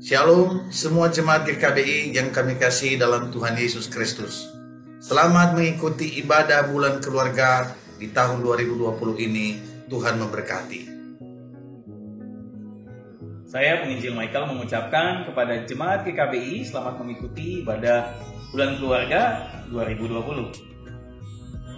Shalom semua jemaat GKBI yang kami kasih dalam Tuhan Yesus Kristus. Selamat mengikuti ibadah bulan keluarga di tahun 2020 ini. Tuhan memberkati. Saya penginjil Michael mengucapkan kepada jemaat GKBI selamat mengikuti ibadah bulan keluarga 2020.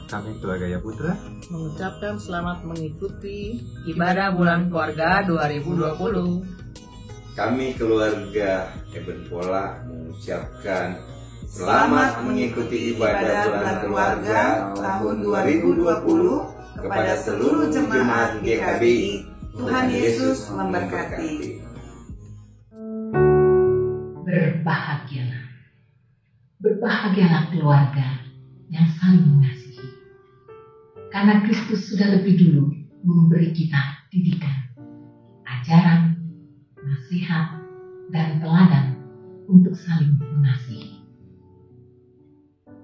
Kami keluarga Ya Putra mengucapkan selamat mengikuti ibadah bulan keluarga 2020. Kami keluarga Eben Pola mengucapkan selamat mengikuti ibadah bulan keluarga tahun 2020 kepada seluruh jemaat GKBI. Tuhan Yesus memberkati. Berbahagialah. Berbahagialah keluarga yang saling mengasihi. Karena Kristus sudah lebih dulu memberi kita didikan, ajaran, nasihat, dan teladan untuk saling mengasihi.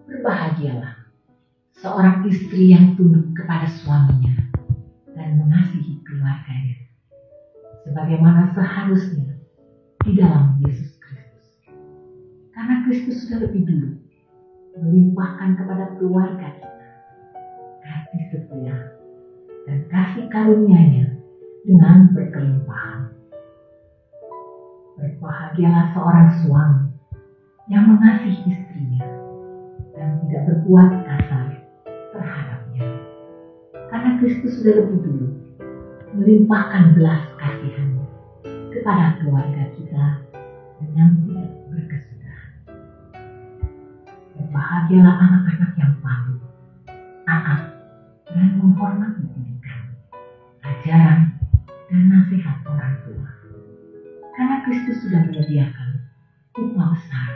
Berbahagialah seorang istri yang tunduk kepada suaminya dan mengasihi keluarganya, sebagaimana seharusnya di dalam Yesus Kristus. Karena Kristus sudah lebih dulu melimpahkan kepada keluarga kita kasih setia dan kasih karunia-Nya dengan berkelimpahan. Berbahagialah seorang suami yang mengasihi istrinya dan tidak berbuat kasar terhadapnya. Karena Kristus sudah lebih dulu melimpahkan belas kasihan-Nya kepada keluarga kita dengan tidak berkesudahan. Berbahagialah anak-anak yang patuh, taat, dan menghormati didikan, ajaran, dan nasihat orang tua. Karena Kristus sudah menyediakan upah besar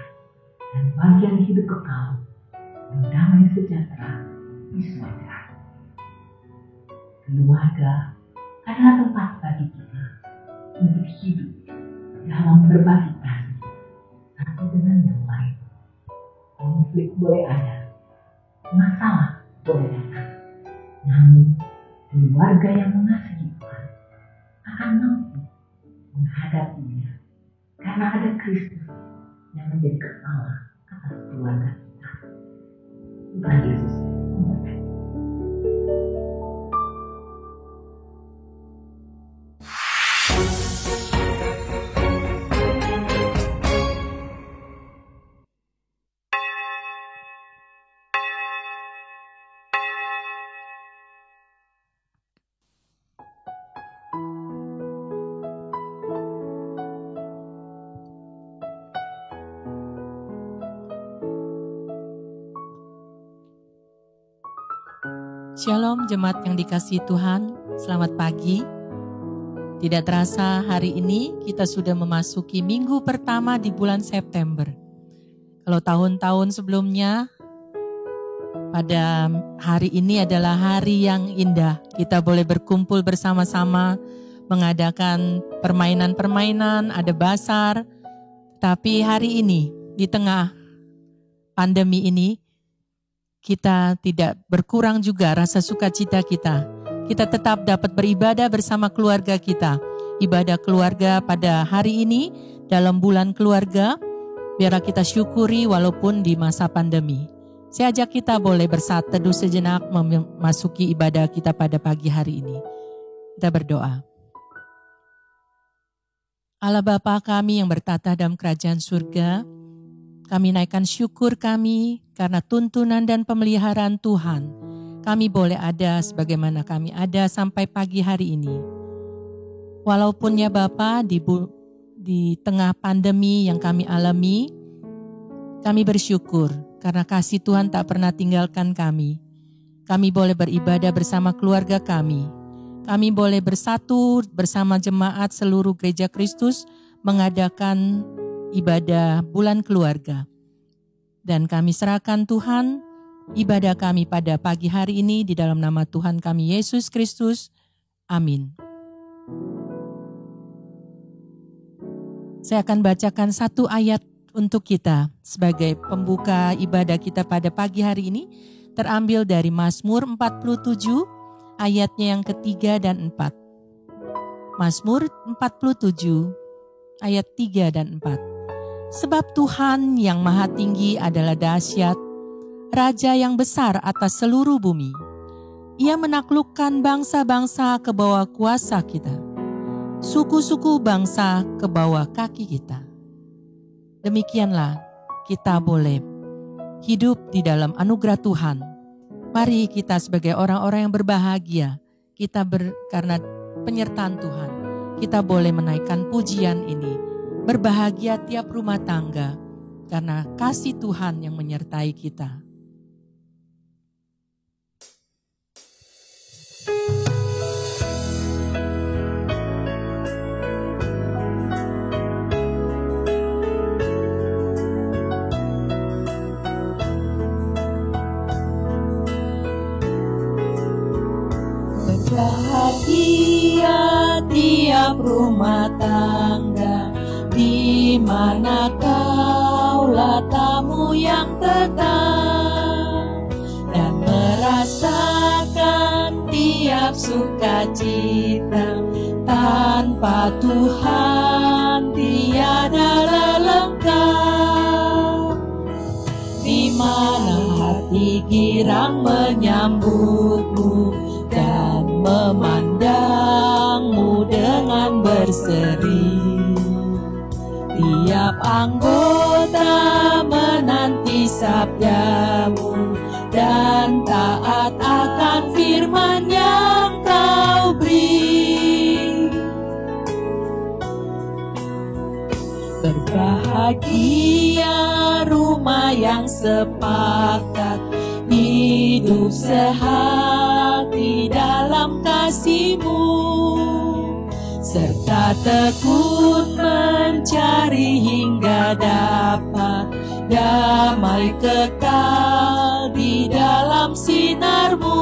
dan bagian hidup kekal dan damai sejahtera di surga. Keluarga adalah tempat bagi kita untuk hidup dalam berbagi kasih satu dengan yang lain. Konflik boleh ada, masalah boleh datang, namun keluarga yang mengasihi Tuhan akan mampu menghadapinya karena ada Kristus yang menjadi kepala atas keluarga kita. Tuhan Yesus memberkati. Shalom jemaat yang dikasihi Tuhan, selamat pagi. Tidak terasa hari ini kita sudah memasuki minggu pertama di bulan September. Kalau tahun-tahun sebelumnya, pada hari ini adalah hari yang indah. Kita boleh berkumpul bersama-sama, mengadakan permainan-permainan, ada basar. Tapi hari ini, di tengah pandemi ini, kita tidak berkurang juga rasa sukacita kita. Kita tetap dapat beribadah bersama keluarga kita. Ibadah keluarga pada hari ini dalam bulan keluarga, biarlah kita syukuri walaupun di masa pandemi. Saya ajak kita boleh bersatu teduh sejenak memasuki ibadah kita pada pagi hari ini. Kita berdoa. Allah Bapa kami yang bertata dalam kerajaan surga, kami naikkan syukur kami karena tuntunan dan pemeliharaan Tuhan. Kami boleh ada sebagaimana kami ada sampai pagi hari ini. Walaupun ya Bapa di tengah pandemi yang kami alami, kami bersyukur karena kasih Tuhan tak pernah tinggalkan kami. Kami boleh beribadah bersama keluarga kami. Kami boleh bersatu bersama jemaat seluruh Gereja Kristus mengadakan ibadah bulan keluarga. Dan kami serahkan Tuhan ibadah kami pada pagi hari ini di dalam nama Tuhan kami Yesus Kristus. Amin. Saya akan bacakan satu ayat untuk kita sebagai pembuka ibadah kita pada pagi hari ini. Terambil dari Mazmur 47 ayatnya yang ketiga dan 4. Mazmur 47 ayat 3 dan 4. Sebab Tuhan yang maha tinggi adalah dahsyat, Raja yang besar atas seluruh bumi. Ia menaklukkan bangsa-bangsa ke bawah kuasa kita, suku-suku bangsa ke bawah kaki kita. Demikianlah kita boleh hidup di dalam anugerah Tuhan. Mari kita sebagai orang-orang yang berbahagia, karena penyertaan Tuhan, kita boleh menaikkan pujian ini. Berbahagia tiap rumah tangga karena kasih Tuhan yang menyertai kita. Berbahagia tiap rumah tangga, di mana kaulah tamu yang tetap, dan merasakan tiap sukacita. Tanpa Tuhan tiada lengkap, di mana hati girang menyambutmu dan memandangmu dengan berseri. Tiap anggota menanti sabdamu dan taat akan firman yang kau beri. Berbahagia rumah yang sepakat, hidup sehati dalam kasih-Mu, serta tekun mencari hingga dapat damai kekal di dalam sinar-Mu,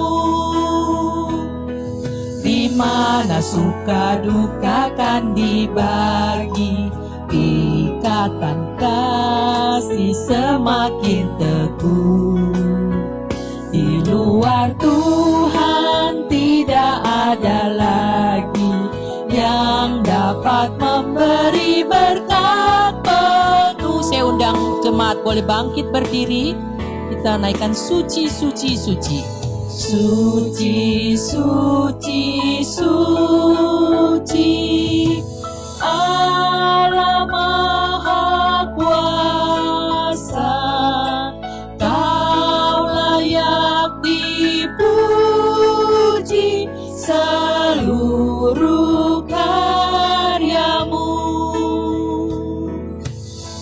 di mana suka duka kan dibagi, ikatan kasih semakin teguh. Di luar Tuhan tidak ada lagi yang dapat memberi berkat penuh. Saya undang jemaat boleh bangkit berdiri. Kita naikkan suci, suci, suci. Suci, suci, suci. Allah Maha Kuasa, Kau layak dipuji seluruh karya-Mu.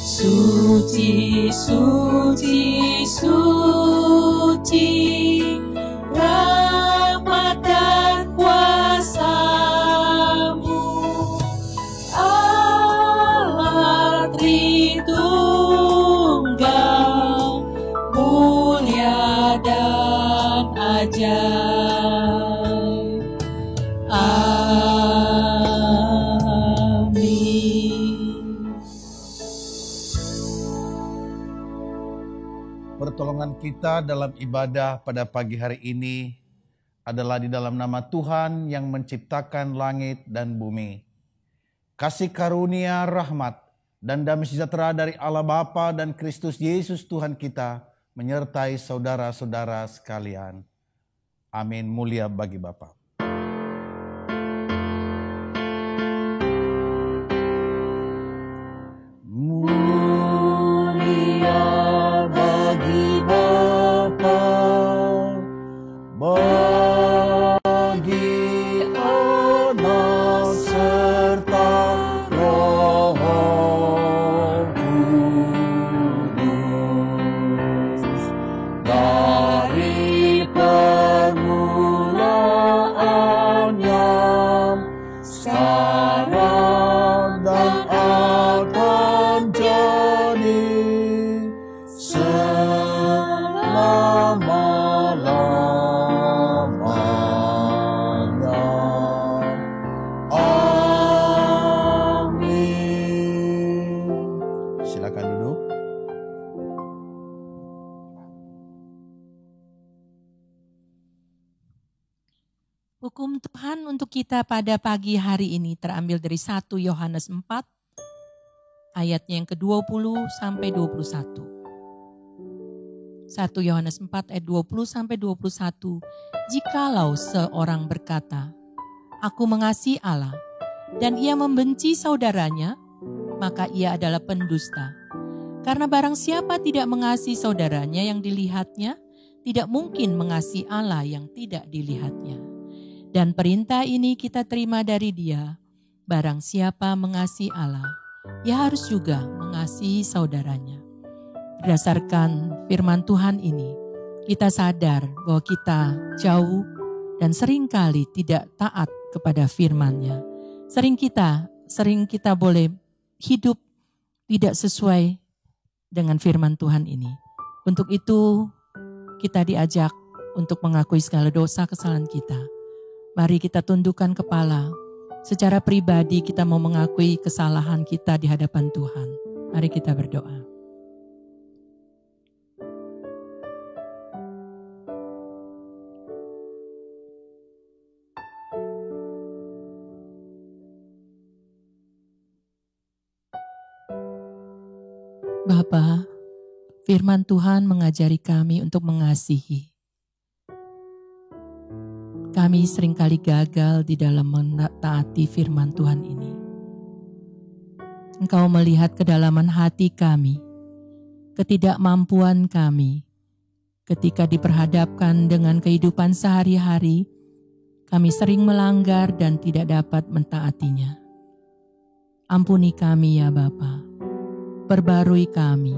Suci, suci, suci, rahmat dan kuasa-Mu. Allah Tritunggal, mulia dan ajaib. Amin. Pertolongan kita dalam ibadah pada pagi hari ini adalah di dalam nama Tuhan yang menciptakan langit dan bumi. Kasih karunia, rahmat, dan damai sejahtera dari Allah Bapa dan Kristus Yesus Tuhan kita menyertai saudara-saudara sekalian. Amin. Mulia bagi Bapa. Mulia bagi Bapa, bagi Anak serta Roh Kudus, dari permulaannya, sekarang dan akan jadi selama-lamanya. Amin. Silakan duduk. Hukum Tuhan untuk kita pada pagi hari ini terambil dari 1 Yohanes 4 ayatnya yang ke-20 sampai 21. 1 Yohanes 4 ayat 20 sampai 21. Jikalau seorang berkata, "Aku mengasihi Allah," dan ia membenci saudaranya, maka ia adalah pendusta. Karena barang siapa tidak mengasihi saudaranya yang dilihatnya, tidak mungkin mengasihi Allah yang tidak dilihatnya. Dan perintah ini kita terima dari Dia, barang siapa mengasihi Allah, ia harus juga mengasihi saudaranya. Berdasarkan firman Tuhan ini, kita sadar bahwa kita jauh dan seringkali tidak taat kepada firman-Nya. Sering kita boleh hidup tidak sesuai dengan firman Tuhan ini. Untuk itu, kita diajak untuk mengakui segala dosa kesalahan kita. Mari kita tundukkan kepala. Secara pribadi kita mau mengakui kesalahan kita di hadapan Tuhan. Mari kita berdoa. Bapa, firman Tuhan mengajari kami untuk mengasihi. Kami seringkali gagal di dalam mentaati firman Tuhan ini. Engkau melihat kedalaman hati kami, ketidakmampuan kami, ketika diperhadapkan dengan kehidupan sehari-hari, kami sering melanggar dan tidak dapat mentaatinya. Ampuni kami ya Bapa. Perbarui kami,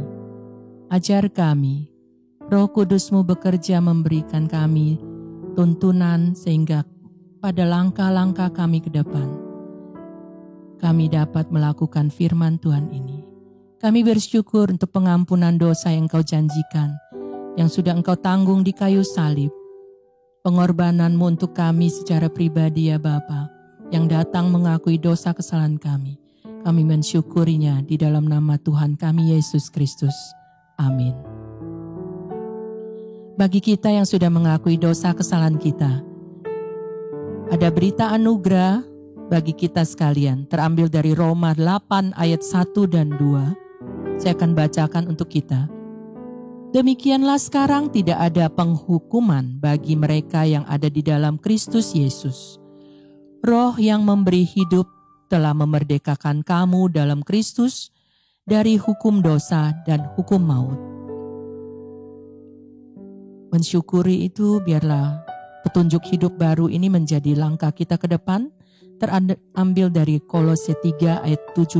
ajar kami, Roh Kudus-Mu bekerja memberikan kami tuntunan sehingga pada langkah-langkah kami ke depan, kami dapat melakukan firman Tuhan ini. Kami bersyukur untuk pengampunan dosa yang Engkau janjikan, yang sudah Engkau tanggung di kayu salib. Pengorbanan-Mu untuk kami secara pribadi ya Bapa, yang datang mengakui dosa kesalahan kami. Kami mensyukurinya di dalam nama Tuhan kami Yesus Kristus. Amin. Bagi kita yang sudah mengakui dosa kesalahan kita, ada berita anugerah bagi kita sekalian, terambil dari Roma 8 ayat 1 dan 2. Saya akan bacakan untuk kita. Demikianlah sekarang tidak ada penghukuman bagi mereka yang ada di dalam Kristus Yesus. Roh yang memberi hidup telah memerdekakan kamu dalam Kristus dari hukum dosa dan hukum maut. Mensyukuri itu, biarlah petunjuk hidup baru ini menjadi langkah kita ke depan, terambil dari Kolose 3 ayat 17.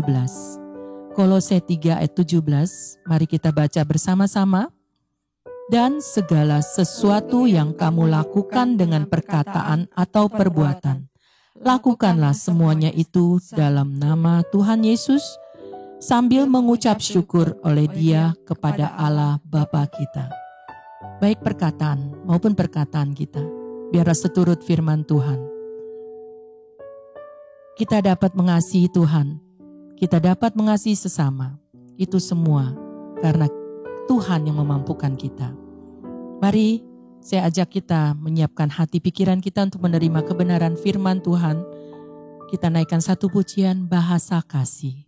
Kolose 3 ayat 17, mari kita baca bersama-sama. Dan segala sesuatu yang kamu lakukan dengan perkataan atau perbuatan, lakukanlah semuanya itu dalam nama Tuhan Yesus, sambil mengucap syukur oleh Dia kepada Allah Bapa kita. Baik perkataan maupun perkataan kita, biarlah seturut firman Tuhan. Kita dapat mengasihi Tuhan, kita dapat mengasihi sesama. Itu semua karena Tuhan yang memampukan kita. Mari saya ajak kita menyiapkan hati pikiran kita untuk menerima kebenaran firman Tuhan. Kita naikkan satu pujian bahasa kasih.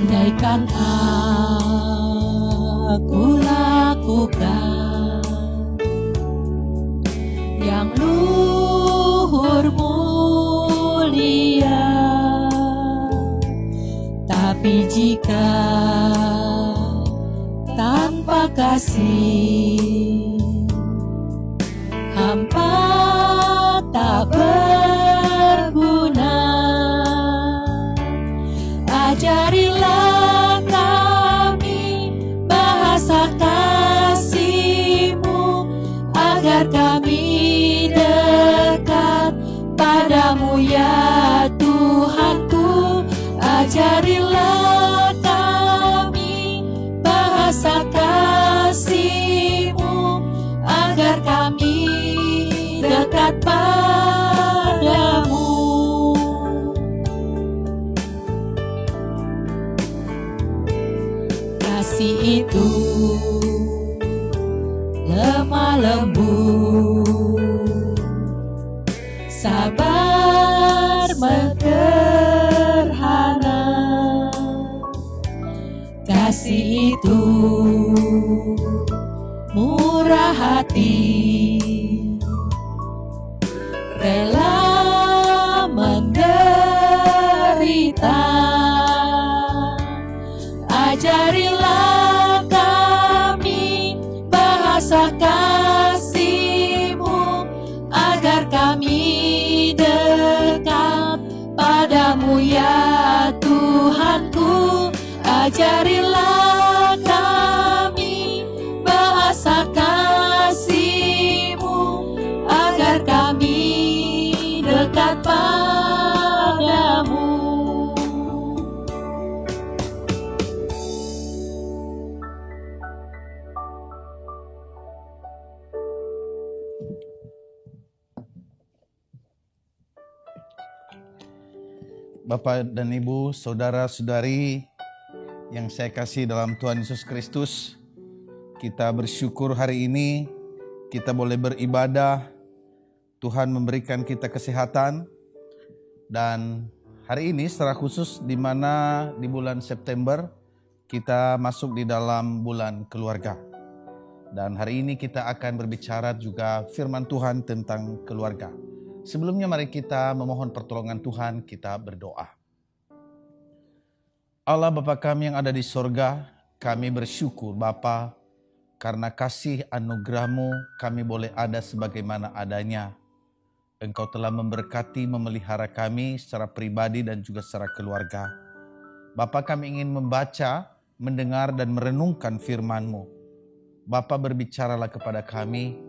Andaikan aku lakukan yang luhur mulia, tapi jika tanpa kasih hampa tak berguna. Ajarilah kami bahasa kasih-Mu, agar kami dekat padamu ya Tuhanku. Ajarilah kami bahasa kasih-Mu, agar kami dekat padamu. Kasih itu lemah lembut, sabar sederhana. Kasih itu murah hati, rela menderita. Ajarilah kami bahasa kasih-Mu, agar kami dekat padamu ya Tuhanku. Ajarilah kami bahasa kasih-Mu, agar kami dekat padamu. Bapak dan Ibu, saudara-saudari yang saya kasih dalam Tuhan Yesus Kristus, kita bersyukur hari ini kita boleh beribadah. Tuhan memberikan kita kesehatan, dan hari ini secara khusus di mana di bulan September kita masuk di dalam bulan keluarga. Dan hari ini kita akan berbicara juga firman Tuhan tentang keluarga. Sebelumnya mari kita memohon pertolongan Tuhan, kita berdoa. Allah Bapa kami yang ada di sorga, kami bersyukur Bapa, karena kasih anugerah-Mu kami boleh ada sebagaimana adanya. Engkau telah memberkati, memelihara kami secara pribadi dan juga secara keluarga. Bapa, kami ingin membaca, mendengar dan merenungkan firman-Mu. Bapa, berbicaralah kepada kami,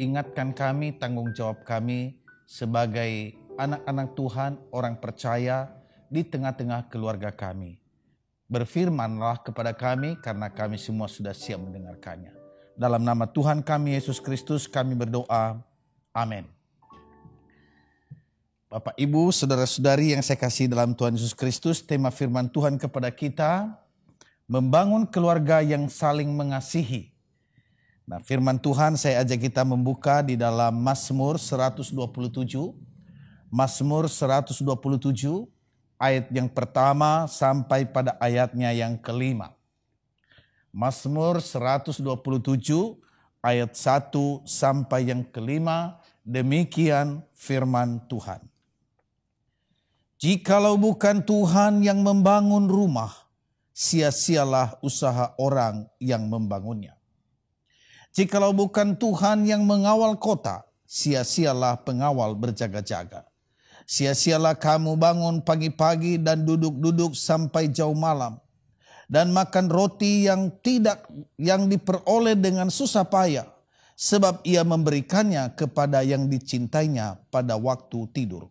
ingatkan kami tanggung jawab kami sebagai anak-anak Tuhan, orang percaya di tengah-tengah keluarga kami. Berfirmanlah kepada kami karena kami semua sudah siap mendengarkannya. Dalam nama Tuhan kami Yesus Kristus kami berdoa. Amin. Bapak, Ibu, saudara-saudari yang saya kasih dalam Tuhan Yesus Kristus, tema firman Tuhan kepada kita, membangun keluarga yang saling mengasihi. Nah, firman Tuhan saya ajak kita membuka di dalam Mazmur 127. Mazmur 127 ayat yang pertama sampai pada ayatnya yang kelima. Mazmur 127 ayat 1 sampai yang kelima, demikian firman Tuhan. Jikalau bukan Tuhan yang membangun rumah, sia-sialah usaha orang yang membangunnya. Jikalau bukan Tuhan yang mengawal kota, sia-sialah pengawal berjaga-jaga. Sia-sialah kamu bangun pagi-pagi dan duduk-duduk sampai jauh malam, dan makan roti yang diperoleh dengan susah payah, sebab ia memberikannya kepada yang dicintainya pada waktu tidur.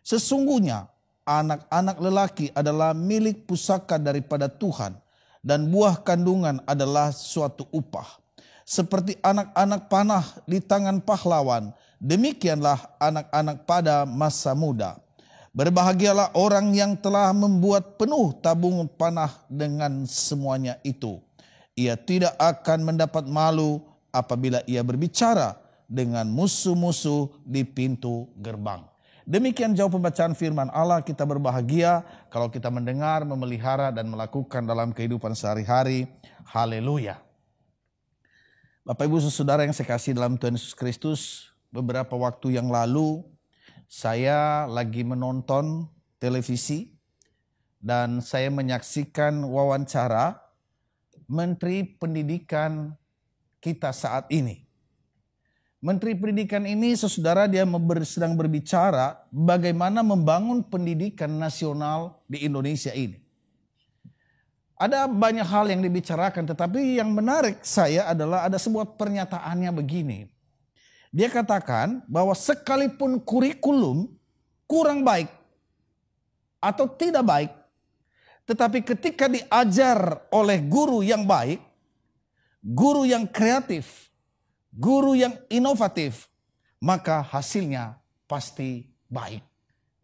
Sesungguhnya anak-anak lelaki adalah milik pusaka daripada Tuhan, dan buah kandungan adalah suatu upah. Seperti anak-anak panah di tangan pahlawan, demikianlah anak-anak pada masa muda. Berbahagialah orang yang telah membuat penuh tabung panah dengan semuanya itu. Ia tidak akan mendapat malu apabila ia berbicara dengan musuh-musuh di pintu gerbang. Demikian jauh pembacaan firman Allah. Kita berbahagia kalau kita mendengar, memelihara dan melakukan dalam kehidupan sehari-hari. Haleluya. Bapak, Ibu, saudara yang saya kasih dalam Tuhan Yesus Kristus, beberapa waktu yang lalu saya lagi menonton televisi dan saya menyaksikan wawancara Menteri Pendidikan kita saat ini. Menteri Pendidikan ini, saudara, dia sedang berbicara bagaimana membangun pendidikan nasional di Indonesia ini. Ada banyak hal yang dibicarakan, tetapi yang menarik saya adalah ada sebuah pernyataannya begini. Dia katakan bahwa sekalipun kurikulum kurang baik atau tidak baik, tetapi ketika diajar oleh guru yang baik, guru yang kreatif, guru yang inovatif, maka hasilnya pasti baik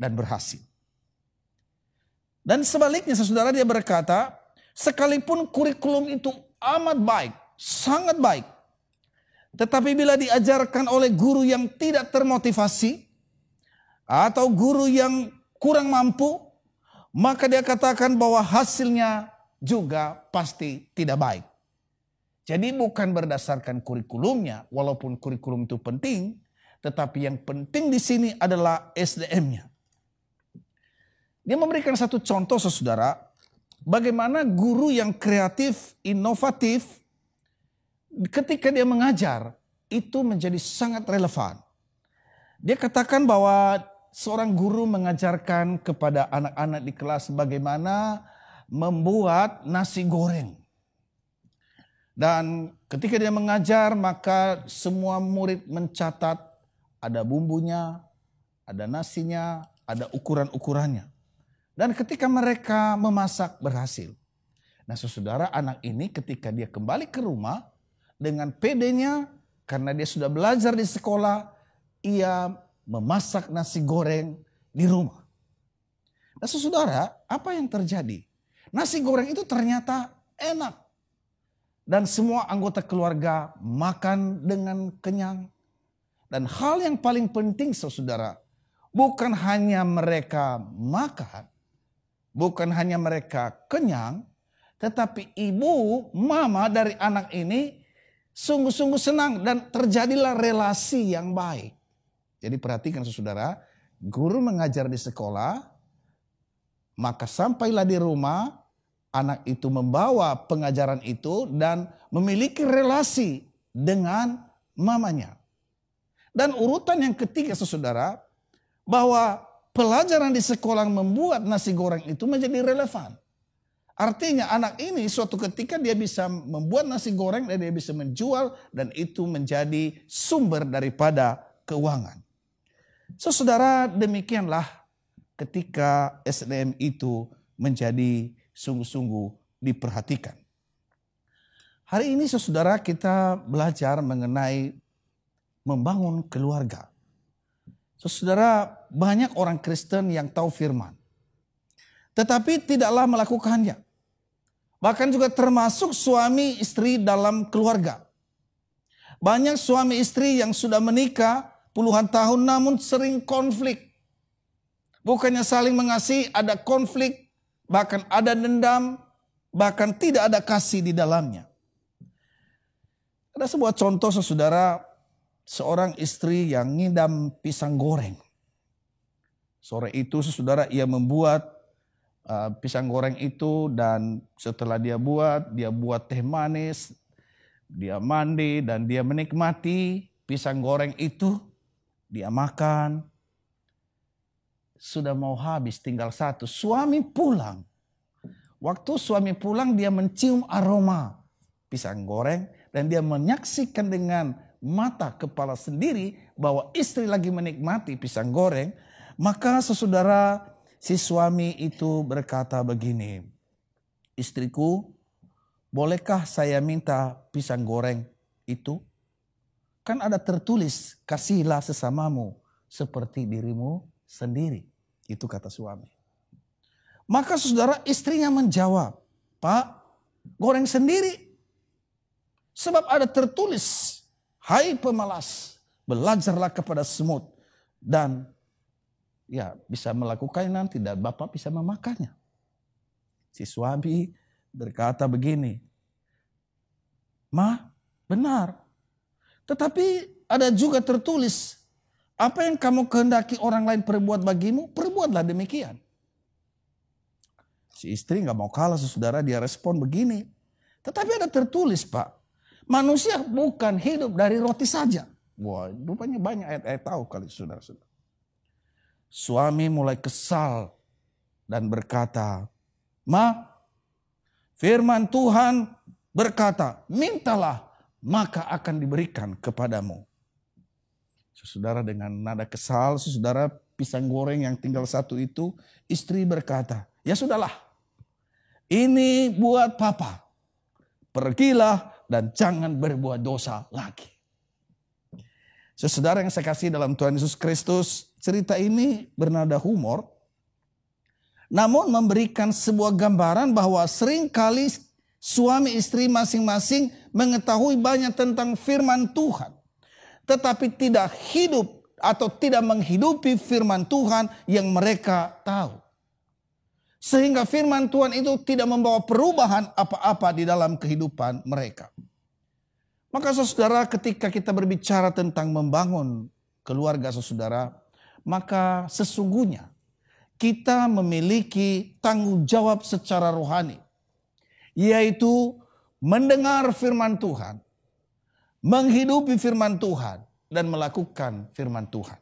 dan berhasil. Dan sebaliknya saudara, dia berkata, sekalipun kurikulum itu amat baik, sangat baik, tetapi bila diajarkan oleh guru yang tidak termotivasi atau guru yang kurang mampu, maka dia katakan bahwa hasilnya juga pasti tidak baik. Jadi bukan berdasarkan kurikulumnya, walaupun kurikulum itu penting, tetapi yang penting di sini adalah SDM-nya. Dia memberikan satu contoh saudara, bagaimana guru yang kreatif, inovatif, ketika dia mengajar, itu menjadi sangat relevan. Dia katakan bahwa seorang guru mengajarkan kepada anak-anak di kelas bagaimana membuat nasi goreng. Dan ketika dia mengajar, maka semua murid mencatat ada bumbunya, ada nasinya, ada ukuran-ukurannya. Dan ketika mereka memasak berhasil. Nah saudara, anak ini ketika dia kembali ke rumah dengan pedenya, karena dia sudah belajar di sekolah, ia memasak nasi goreng di rumah. Nah saudara, apa yang terjadi? Nasi goreng itu ternyata enak. Dan semua anggota keluarga makan dengan kenyang. Dan hal yang paling penting saudara, bukan hanya mereka makan, bukan hanya mereka kenyang, tetapi ibu, mama dari anak ini sungguh-sungguh senang dan terjadilah relasi yang baik. Jadi perhatikan saudara, guru mengajar di sekolah, maka sampailah di rumah, anak itu membawa pengajaran itu dan memiliki relasi dengan mamanya. Dan urutan yang ketiga saudara, bahwa pelajaran di sekolah membuat nasi goreng itu menjadi relevan. Artinya anak ini suatu ketika dia bisa membuat nasi goreng dan dia bisa menjual dan itu menjadi sumber daripada keuangan. Saudara, demikianlah ketika SDM itu menjadi sungguh-sungguh diperhatikan. Hari ini saudara, kita belajar mengenai membangun keluarga. Saudara, banyak orang Kristen yang tahu firman, tetapi tidaklah melakukannya. Bahkan juga termasuk suami istri dalam keluarga. Banyak suami istri yang sudah menikah puluhan tahun namun sering konflik. Bukannya saling mengasihi, ada konflik, bahkan ada dendam, bahkan tidak ada kasih di dalamnya. Ada sebuah contoh saudara, seorang istri yang ngidam pisang goreng. Sore itu saudara, ia membuat pisang goreng itu dan setelah dia buat teh manis, dia mandi dan dia menikmati pisang goreng itu, dia makan. Sudah mau habis, tinggal satu. Suami pulang. Waktu suami pulang dia mencium aroma pisang goreng dan dia menyaksikan dengan mata kepala sendiri bahwa istri lagi menikmati pisang goreng. Maka saudara, si suami itu berkata begini, istriku, bolehkah saya minta pisang goreng itu? Kan ada tertulis, kasihilah sesamamu seperti dirimu sendiri. Itu kata suami. Maka saudara, istrinya menjawab, Pak, goreng sendiri. Sebab ada tertulis, hai pemalas, belajarlah kepada semut. Dan ya bisa melakukannya nanti dan Bapak bisa memakannya. Si suami berkata begini, Ma, benar. Tetapi ada juga tertulis, apa yang kamu kehendaki orang lain perbuat bagimu, perbuatlah demikian. Si istri gak mau kalah saudara, dia respon begini. Tetapi ada tertulis Pak, manusia bukan hidup dari roti saja. Wah, rupanya banyak ayat-ayat tahu kali saudara-saudara. Suami mulai kesal dan berkata, Ma, firman Tuhan berkata, mintalah maka akan diberikan kepadamu. Saudara, dengan nada kesal, saudara, pisang goreng yang tinggal satu itu, istri berkata, ya sudahlah, ini buat Papa. Pergilah dan jangan berbuat dosa lagi. Saudara yang saya kasih dalam Tuhan Yesus Kristus, cerita ini bernada humor, namun memberikan sebuah gambaran bahwa seringkali suami istri masing-masing mengetahui banyak tentang firman Tuhan, tetapi tidak hidup atau tidak menghidupi firman Tuhan yang mereka tahu. Sehingga firman Tuhan itu tidak membawa perubahan apa-apa di dalam kehidupan mereka. Maka saudara, ketika kita berbicara tentang membangun keluarga saudara, maka sesungguhnya kita memiliki tanggung jawab secara rohani, yaitu mendengar firman Tuhan, menghidupi firman Tuhan, dan melakukan firman Tuhan.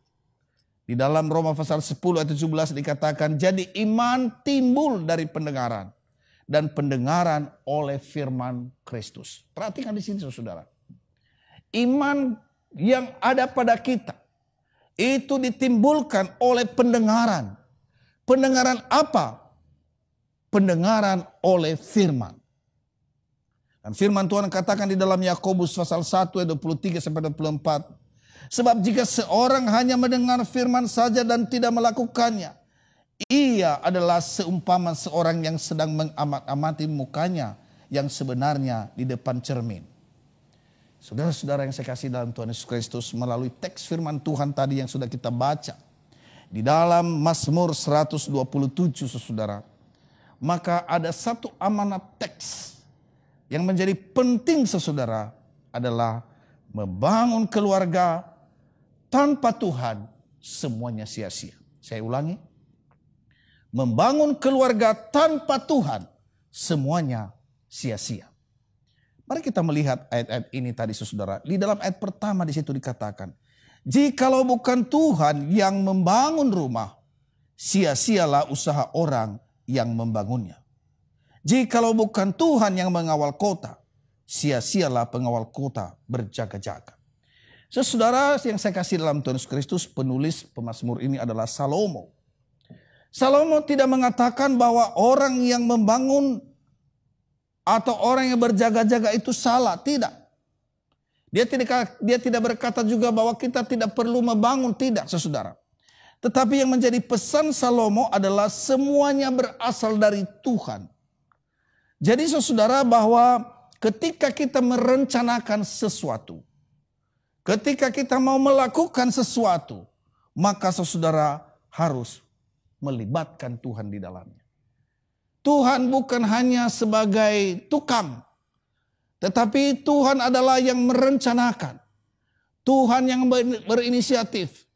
Di dalam Roma pasal 10 ayat 17 dikatakan, jadi iman timbul dari pendengaran, dan pendengaran oleh firman Kristus. Perhatikan di sini saudara. Iman yang ada pada kita itu ditimbulkan oleh pendengaran. Pendengaran apa? Pendengaran oleh firman. Dan firman Tuhan katakan di dalam Yakobus pasal 1 ayat 23 sampai 24. Sebab jika seorang hanya mendengar firman saja dan tidak melakukannya, ia adalah seumpama seorang yang sedang mengamat-amati mukanya yang sebenarnya di depan cermin. Saudara-saudara yang saya kasih dalam Tuhan Yesus Kristus, melalui teks firman Tuhan tadi yang sudah kita baca di dalam Mazmur 127 saudara, maka ada satu amanat teks yang menjadi penting saudara, adalah membangun keluarga tanpa Tuhan semuanya sia-sia. Saya ulangi, membangun keluarga tanpa Tuhan semuanya sia-sia. Mari kita melihat ayat-ayat ini tadi saudara. Di dalam ayat pertama di situ dikatakan, jikalau bukan Tuhan yang membangun rumah, sia-sialah usaha orang yang membangunnya. Jikalau bukan Tuhan yang mengawal kota, sia-sialah pengawal kota berjaga-jaga. Saudara yang saya kasih dalam Tuhan Yesus Kristus, penulis pemazmur ini adalah Salomo. Salomo tidak mengatakan bahwa orang yang membangun atau orang yang berjaga-jaga itu salah, tidak. Dia tidak berkata juga bahwa kita tidak perlu membangun, tidak saudara. Tetapi yang menjadi pesan Salomo adalah semuanya berasal dari Tuhan. Jadi saudara, bahwa ketika kita merencanakan sesuatu, ketika kita mau melakukan sesuatu, maka saudara harus melibatkan Tuhan di dalamnya. Tuhan bukan hanya sebagai tukang, tetapi Tuhan adalah yang merencanakan. Tuhan yang berinisiatif.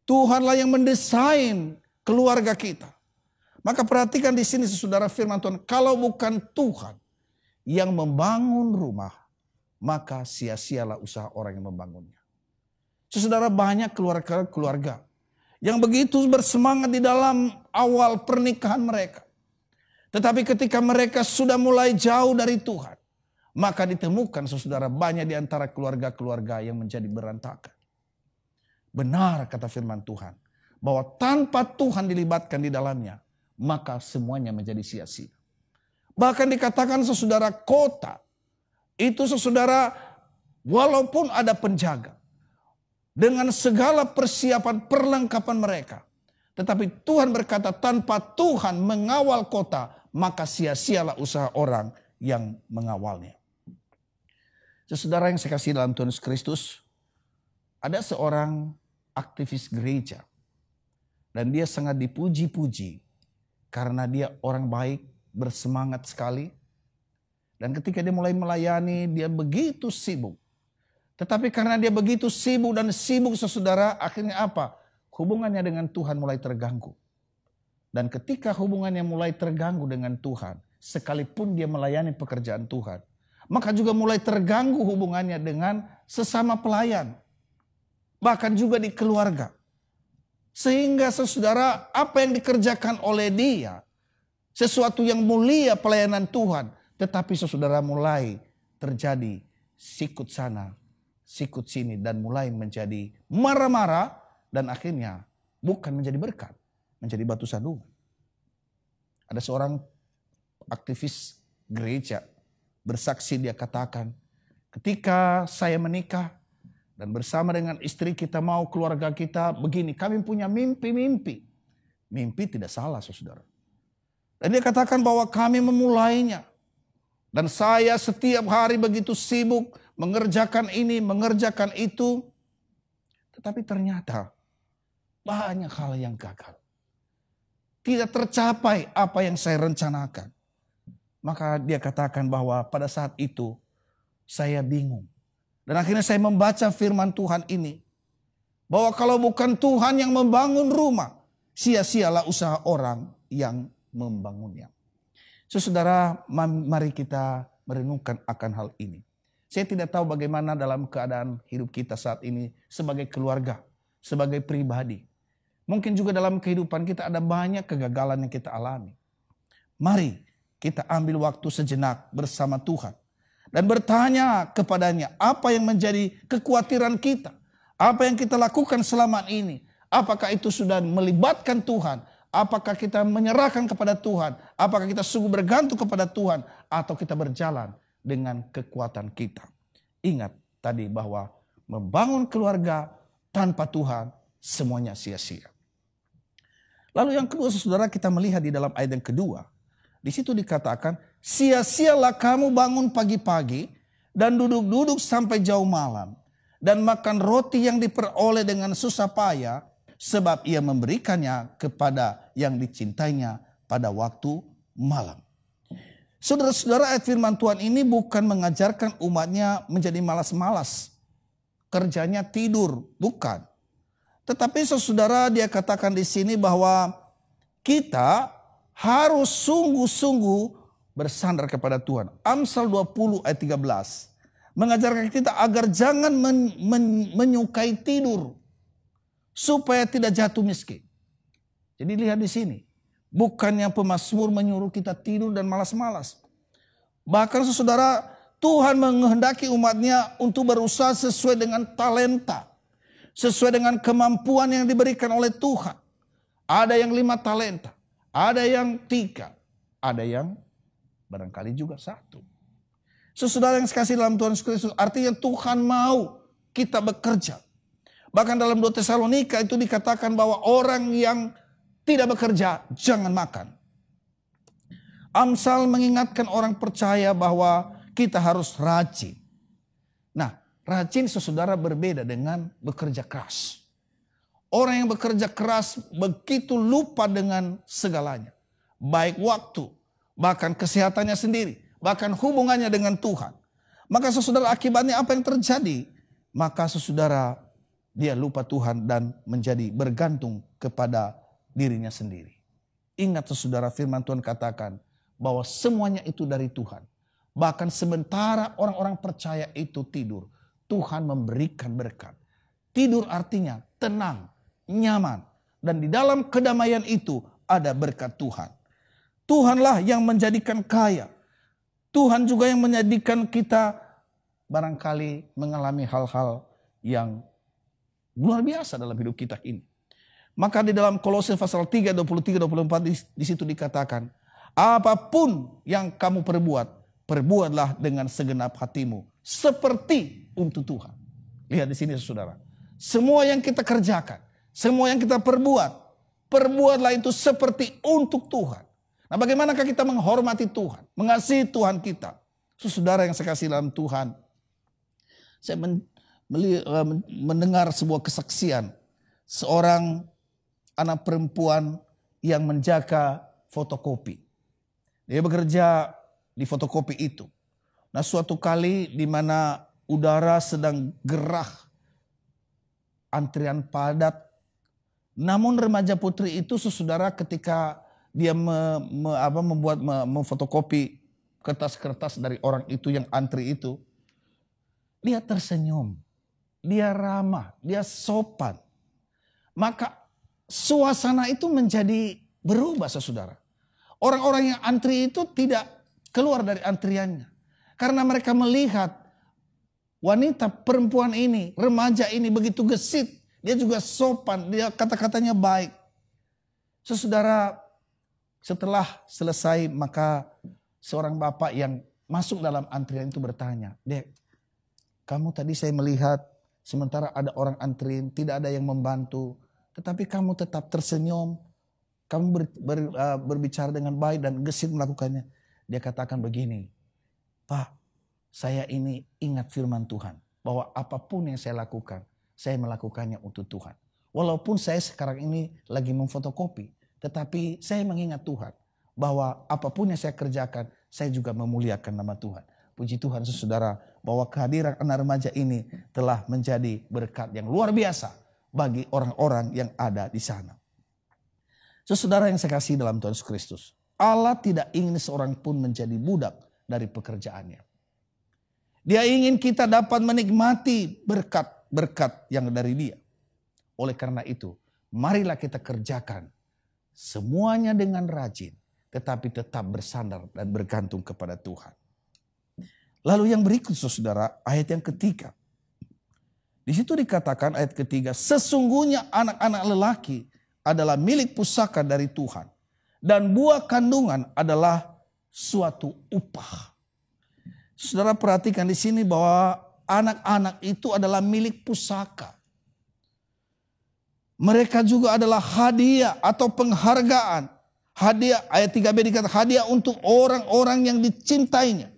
Tuhanlah yang mendesain keluarga kita. Maka perhatikan di sini saudara firman Tuhan, kalau bukan Tuhan yang membangun rumah, maka sia-sialah usaha orang yang membangunnya. Saudara, banyak keluarga yang begitu bersemangat di dalam awal pernikahan mereka. Tetapi ketika mereka sudah mulai jauh dari Tuhan, maka ditemukan saudara banyak di antara keluarga-keluarga yang menjadi berantakan. Benar kata firman Tuhan, bahwa tanpa Tuhan dilibatkan di dalamnya, maka semuanya menjadi sia-sia. Bahkan dikatakan saudara, kota itu saudara, walaupun ada penjaga, dengan segala persiapan perlengkapan mereka, tetapi Tuhan berkata tanpa Tuhan mengawal kota, maka sia-sialah usaha orang yang mengawalnya. Saudara yang saya kasih dalam Tuhan Yesus Kristus, ada seorang aktivis gereja dan dia sangat dipuji-puji karena dia orang baik, bersemangat sekali. Dan ketika dia mulai melayani, dia begitu sibuk. Tetapi karena dia begitu sibuk dan sibuk saudara, akhirnya apa? Hubungannya dengan Tuhan mulai terganggu. Dan ketika hubungannya mulai terganggu dengan Tuhan, sekalipun dia melayani pekerjaan Tuhan, maka juga mulai terganggu hubungannya dengan sesama pelayan. Bahkan juga di keluarga. Sehingga saudara, apa yang dikerjakan oleh dia, sesuatu yang mulia pelayanan Tuhan, tetapi saudara mulai terjadi sikut sana, sikut sini, dan mulai menjadi marah-marah, dan akhirnya bukan menjadi berkat, menjadi batu sandungan. Ada seorang aktivis gereja bersaksi, dia katakan, ketika saya menikah, Dan bersama dengan istri kita mau keluarga kita begini. Kami punya mimpi-mimpi. Mimpi tidak salah, saudara. Dan dia katakan bahwa kami memulainya. Dan saya setiap hari begitu sibuk mengerjakan ini, mengerjakan itu. Tetapi ternyata banyak hal yang gagal. Tidak tercapai apa yang saya rencanakan. Maka dia katakan bahwa pada saat itu saya bingung. Dan akhirnya saya membaca firman Tuhan ini. Bahwa kalau bukan Tuhan yang membangun rumah, sia-sialah usaha orang yang membangunnya. Saudara, mari kita merenungkan akan hal ini. Saya tidak tahu bagaimana dalam keadaan hidup kita saat ini sebagai keluarga, sebagai pribadi. Mungkin juga dalam kehidupan kita ada banyak kegagalan yang kita alami. Mari kita ambil waktu sejenak bersama Tuhan. Dan bertanya kepadanya apa yang menjadi kekhawatiran kita. Apa yang kita lakukan selama ini. Apakah itu sudah melibatkan Tuhan. Apakah kita menyerahkan kepada Tuhan. Apakah kita sungguh bergantung kepada Tuhan. Atau kita berjalan dengan kekuatan kita. Ingat tadi bahwa membangun keluarga tanpa Tuhan semuanya sia-sia. Lalu yang kedua, saudara, kita melihat di dalam ayat yang kedua. Di situ dikatakan, sia-sialah kamu bangun pagi-pagi dan duduk-duduk sampai jauh malam. Dan makan roti yang diperoleh dengan susah payah, sebab ia memberikannya kepada yang dicintainya pada waktu malam. Saudara-saudara, ayat firman Tuhan ini bukan mengajarkan umatnya menjadi malas-malas. Kerjanya tidur, bukan. Tetapi saudara, dia katakan di sini bahwa kita harus sungguh-sungguh bersandar kepada Tuhan. Amsal 20 ayat 13 mengajarkan kita agar jangan menyukai tidur supaya tidak jatuh miskin. Jadi lihat di sini, bukannya pemazmur menyuruh kita tidur dan malas-malas. Bahkan saudara, Tuhan menghendaki umatnya untuk berusaha sesuai dengan talenta, sesuai dengan kemampuan yang diberikan oleh Tuhan. Ada yang 5 talenta. Ada yang 3, ada yang barangkali juga 1. Saudara yang sekasih dalam Tuhan Yesus Kristus, artinya Tuhan mau kita bekerja. Bahkan dalam 2 Tesalonika itu dikatakan bahwa orang yang tidak bekerja jangan makan. Amsal mengingatkan orang percaya bahwa kita harus rajin. Nah, rajin saudara berbeda dengan bekerja keras. Orang yang bekerja keras begitu lupa dengan segalanya. Baik waktu, bahkan kesehatannya sendiri, bahkan hubungannya dengan Tuhan. Maka saudara, akibatnya apa yang terjadi? Maka saudara, dia lupa Tuhan dan menjadi bergantung kepada dirinya sendiri. Ingat saudara, firman Tuhan katakan bahwa semuanya itu dari Tuhan. Bahkan sementara orang-orang percaya itu tidur, Tuhan memberikan berkat. Tidur artinya tenang, nyaman. Dan di dalam kedamaian itu ada berkat Tuhan. Tuhanlah yang menjadikan kaya. Tuhan juga yang menjadikan kita barangkali mengalami hal-hal yang luar biasa dalam hidup kita ini. Maka di dalam Kolose pasal 3, 23-24 di situ dikatakan, apapun yang kamu perbuat, perbuatlah dengan segenap hatimu. Seperti untuk Tuhan. Lihat di sini saudara. Semua yang kita kerjakan, semua yang kita perbuat, perbuatlah itu seperti untuk Tuhan. Nah, bagaimanakah kita menghormati Tuhan, mengasihi Tuhan kita? Saudara yang saya kasih dalam Tuhan, saya mendengar sebuah kesaksian seorang anak perempuan yang menjaga fotokopi. Dia bekerja di fotokopi itu. Nah, suatu kali di mana udara sedang gerah, antrian padat. Namun remaja putri itu saudara ketika dia memfotokopi kertas-kertas dari orang itu yang antri itu, dia tersenyum, dia ramah, dia sopan. Maka suasana itu menjadi berubah saudara. Orang-orang yang antri itu tidak keluar dari antriannya. Karena mereka melihat wanita perempuan ini, remaja ini begitu gesit. Dia juga sopan, dia kata-katanya baik. Saudara, setelah selesai maka seorang bapak yang masuk dalam antrian itu bertanya, "Dek, kamu tadi saya melihat sementara ada orang antriin, tidak ada yang membantu, tetapi kamu tetap tersenyum, kamu berbicara dengan baik dan gesit melakukannya. Dia katakan begini, Pak, saya ini ingat firman Tuhan, bahwa apapun yang saya lakukan, saya melakukannya untuk Tuhan. Walaupun saya sekarang ini lagi memfotokopi, tetapi saya mengingat Tuhan, bahwa apapun yang saya kerjakan, saya juga memuliakan nama Tuhan. Puji Tuhan saudara, bahwa kehadiran anak remaja ini telah menjadi berkat yang luar biasa bagi orang-orang yang ada di sana. Saudara yang saya kasih dalam Tuhan Yesus Kristus, Allah tidak ingin seorang pun menjadi budak dari pekerjaannya. Dia ingin kita dapat menikmati berkat-berkat yang dari Dia. Oleh karena itu, marilah kita kerjakan semuanya dengan rajin, tetapi tetap bersandar dan bergantung kepada Tuhan. Lalu yang berikut saudara, ayat yang ketiga. Di situ dikatakan ayat ketiga, sesungguhnya anak-anak lelaki adalah milik pusaka dari Tuhan, dan buah kandungan adalah suatu upah. Saudara perhatikan di sini bahwa anak-anak itu adalah milik pusaka. Mereka juga adalah hadiah atau penghargaan. Hadiah, ayat 3b dikatakan hadiah untuk orang-orang yang dicintainya.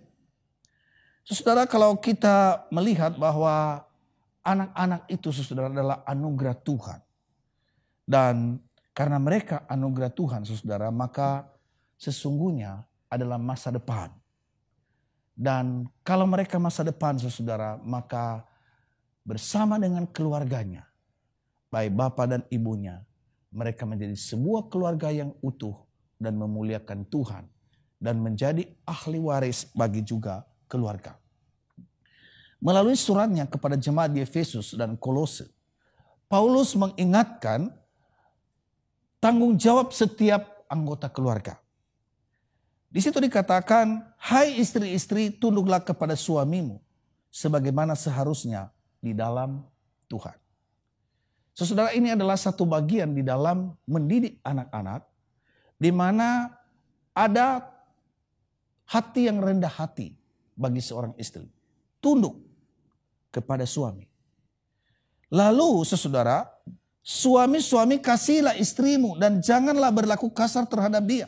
Saudara, kalau kita melihat bahwa anak-anak itu saudara adalah anugerah Tuhan. Dan karena mereka anugerah Tuhan saudara, maka sesungguhnya adalah masa depan. Dan kalau mereka masa depan saudara, maka bersama dengan keluarganya, baik bapak dan ibunya, mereka menjadi sebuah keluarga yang utuh dan memuliakan Tuhan. Dan menjadi ahli waris bagi juga keluarga. Melalui suratnya kepada jemaat di Efesus dan Kolose, Paulus mengingatkan tanggung jawab setiap anggota keluarga. Di situ dikatakan, hai istri-istri, tunduklah kepada suamimu, sebagaimana seharusnya di dalam Tuhan. Saudara, ini adalah satu bagian di dalam mendidik anak-anak, di mana ada hati yang rendah hati bagi seorang istri. Tunduk kepada suami. Lalu saudara, suami-suami kasihilah istrimu dan janganlah berlaku kasar terhadap dia.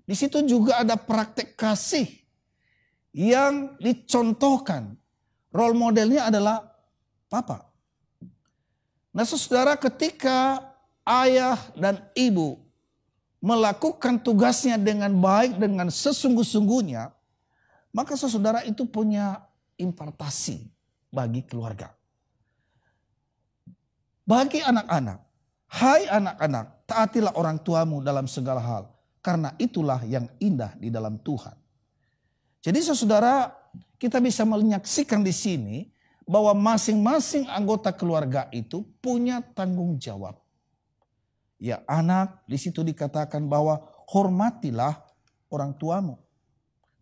Di situ juga ada praktek kasih yang dicontohkan. Role modelnya adalah papa. Nah saudara, ketika ayah dan ibu melakukan tugasnya dengan baik, dengan sesungguh-sungguhnya, maka saudara itu punya impartasi bagi keluarga. Bagi anak-anak, hai anak-anak, taatilah orang tuamu dalam segala hal, karena itulah yang indah di dalam Tuhan. Jadi saudara, kita bisa menyaksikan di sini bahwa masing-masing anggota keluarga itu punya tanggung jawab. Ya anak, di situ dikatakan bahwa hormatilah orang tuamu.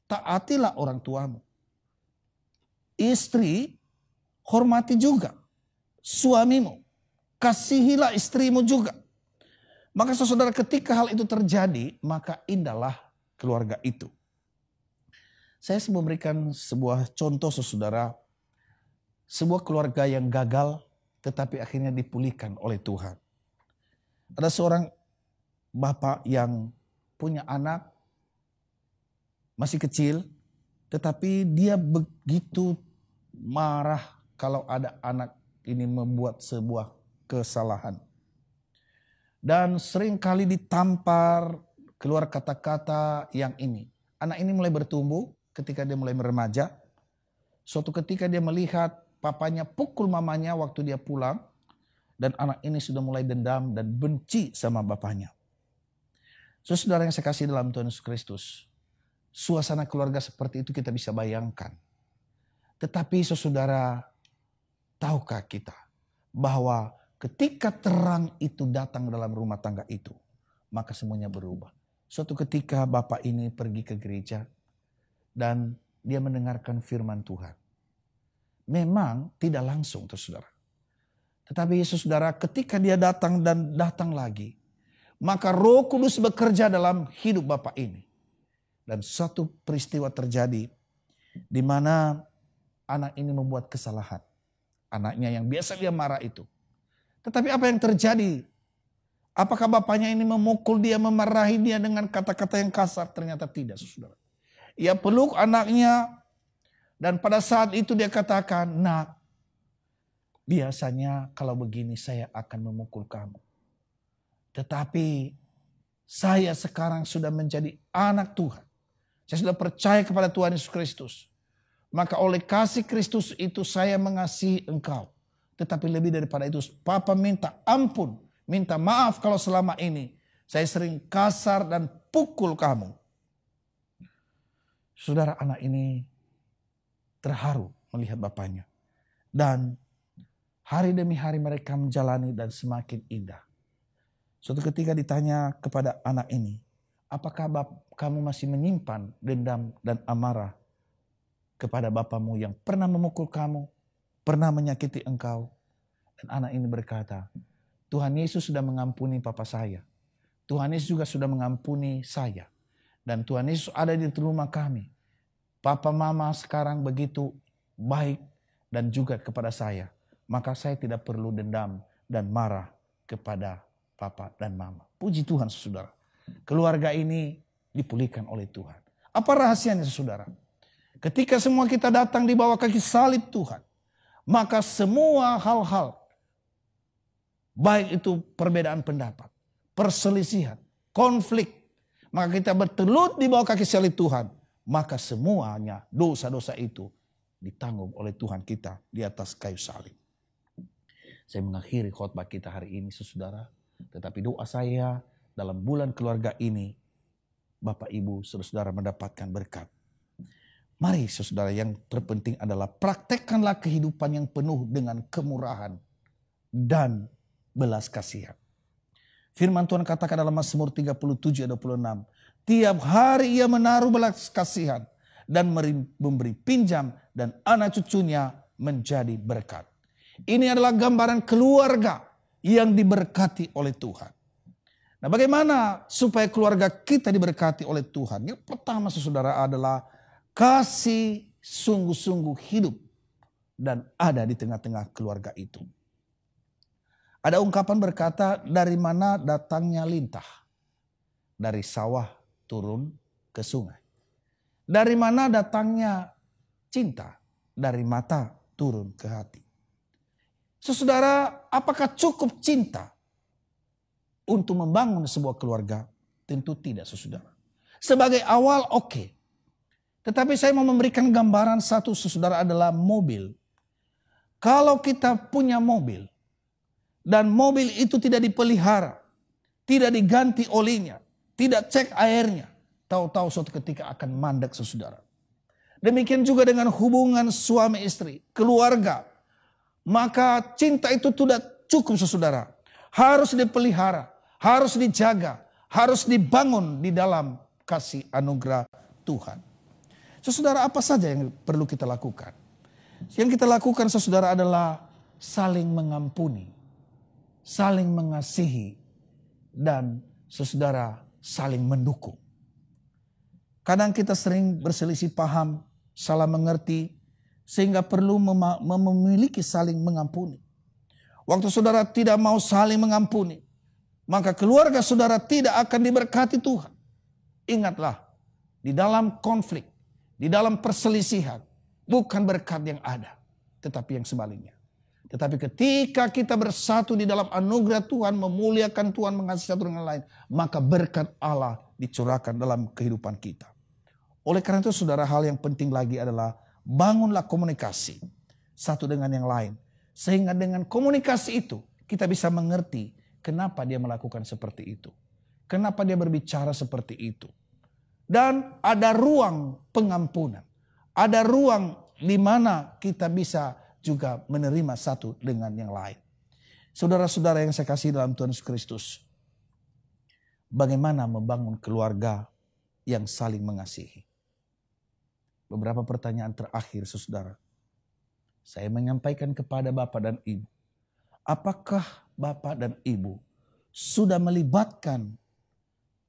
Taatilah orang tuamu. Istri, hormati juga suamimu. Kasihilah istrimu juga. Maka saudara, ketika hal itu terjadi, maka indahlah keluarga itu. Saya memberikan sebuah contoh saudara. Sebuah keluarga yang gagal tetapi akhirnya dipulihkan oleh Tuhan. Ada seorang bapak yang punya anak masih kecil, tetapi dia begitu marah kalau ada anak ini membuat sebuah kesalahan. Dan sering kali ditampar, keluar kata-kata yang ini. Anak ini mulai bertumbuh ketika dia mulai remaja. Suatu ketika dia melihat papanya pukul mamanya waktu dia pulang. Dan anak ini sudah mulai dendam dan benci sama bapaknya. Saudara yang saya kasih dalam Tuhan Yesus Kristus, suasana keluarga seperti itu kita bisa bayangkan. Tetapi saudara, tahukah kita bahwa ketika terang itu datang dalam rumah tangga itu, maka semuanya berubah. Suatu ketika bapak ini pergi ke gereja dan dia mendengarkan firman Tuhan. Memang tidak langsung saudara. Tetapi saudara, ketika dia datang dan datang lagi, maka Roh Kudus bekerja dalam hidup bapak ini. Dan suatu peristiwa terjadi di mana anak ini membuat kesalahan. anaknya yang biasa dia marah itu. Tetapi apa yang terjadi? Apakah bapaknya ini memukul dia, memarahi dia dengan kata-kata yang kasar? Ternyata tidak, saudara. Ia peluk anaknya dan pada saat itu dia katakan, "Nak, biasanya kalau begini saya akan memukul kamu. Tetapi saya sekarang sudah menjadi anak Tuhan. Saya sudah percaya kepada Tuhan Yesus Kristus. Maka oleh kasih Kristus itu saya mengasihi engkau. Tetapi lebih daripada itu, Papa minta ampun, minta maaf kalau selama ini saya sering kasar dan pukul kamu." Saudara, anak ini terharu melihat bapaknya. Dan hari demi hari mereka menjalani dan semakin indah. Suatu ketika ditanya kepada anak ini, "Apakah kamu masih menyimpan dendam dan amarah kepada bapamu yang pernah memukul kamu, pernah menyakiti engkau?" Dan anak ini berkata, "Tuhan Yesus sudah mengampuni papa saya. Tuhan Yesus juga sudah mengampuni saya. Dan Tuhan Yesus ada di rumah kami. Papa mama sekarang begitu baik dan juga kepada saya. Maka saya tidak perlu dendam dan marah kepada papa dan mama." Puji Tuhan, saudara. Keluarga ini dipulihkan oleh Tuhan. Apa rahasianya, saudara? Ketika semua kita datang di bawah kaki salib Tuhan, maka semua hal-hal, baik itu perbedaan pendapat, perselisihan, konflik, maka kita bertelut di bawah kaki salib Tuhan, maka semuanya dosa-dosa itu ditanggung oleh Tuhan kita di atas kayu salib. Saya mengakhiri khotbah kita hari ini, saudara. Tetapi doa saya dalam bulan keluarga ini, Bapak Ibu saudara mendapatkan berkat. Mari saudara, yang terpenting adalah praktekkanlah kehidupan yang penuh dengan kemurahan dan belas kasihan. Firman Tuhan katakan dalam Mazmur 37 ayat 26. "Tiap hari ia menaruh belas kasihan dan memberi pinjam dan anak cucunya menjadi berkat." Ini adalah gambaran keluarga yang diberkati oleh Tuhan. Nah, bagaimana supaya keluarga kita diberkati oleh Tuhan? Yang pertama, saudara, adalah kasih sungguh-sungguh hidup dan ada di tengah-tengah keluarga itu. Ada ungkapan berkata, "Dari mana datangnya lintah? Dari sawah turun ke sungai. Dari mana datangnya cinta? Dari mata turun ke hati." Saudara, apakah cukup cinta untuk membangun sebuah keluarga? Tentu tidak, saudara. Sebagai awal oke. Tetapi saya mau memberikan gambaran satu, saudara, adalah mobil. Kalau kita punya mobil dan mobil itu tidak dipelihara, tidak diganti olinya, tidak cek airnya, tahu-tahu suatu ketika akan mandek, saudara. Demikian juga dengan hubungan suami istri, keluarga. Maka cinta itu tidak cukup, saudara. Harus dipelihara, harus dijaga, harus dibangun di dalam kasih anugerah Tuhan. Saudara, apa saja yang perlu kita lakukan? Yang kita lakukan, saudara, adalah saling mengampuni, saling mengasihi, dan saudara saling mendukung. Kadang kita sering berselisih paham, salah mengerti, sehingga perlu memiliki saling mengampuni. Waktu saudara tidak mau saling mengampuni, maka keluarga saudara tidak akan diberkati Tuhan. Ingatlah, di dalam konflik, di dalam perselisihan, bukan berkat yang ada, tetapi yang sebaliknya. Tetapi ketika kita bersatu di dalam anugerah Tuhan, memuliakan Tuhan, mengasihi satu dengan lain, maka berkat Allah dicurahkan dalam kehidupan kita. Oleh karena itu, saudara, hal yang penting lagi adalah bangunlah komunikasi satu dengan yang lain. Sehingga dengan komunikasi itu kita bisa mengerti kenapa dia melakukan seperti itu. Kenapa dia berbicara seperti itu. Dan ada ruang pengampunan. Ada ruang di mana kita bisa juga menerima satu dengan yang lain. Saudara-saudara yang saya kasih dalam Tuhan Yesus Kristus. Bagaimana membangun keluarga yang saling mengasihi? Beberapa pertanyaan terakhir, saudara. Saya menyampaikan kepada Bapak dan Ibu. Apakah Bapak dan Ibu sudah melibatkan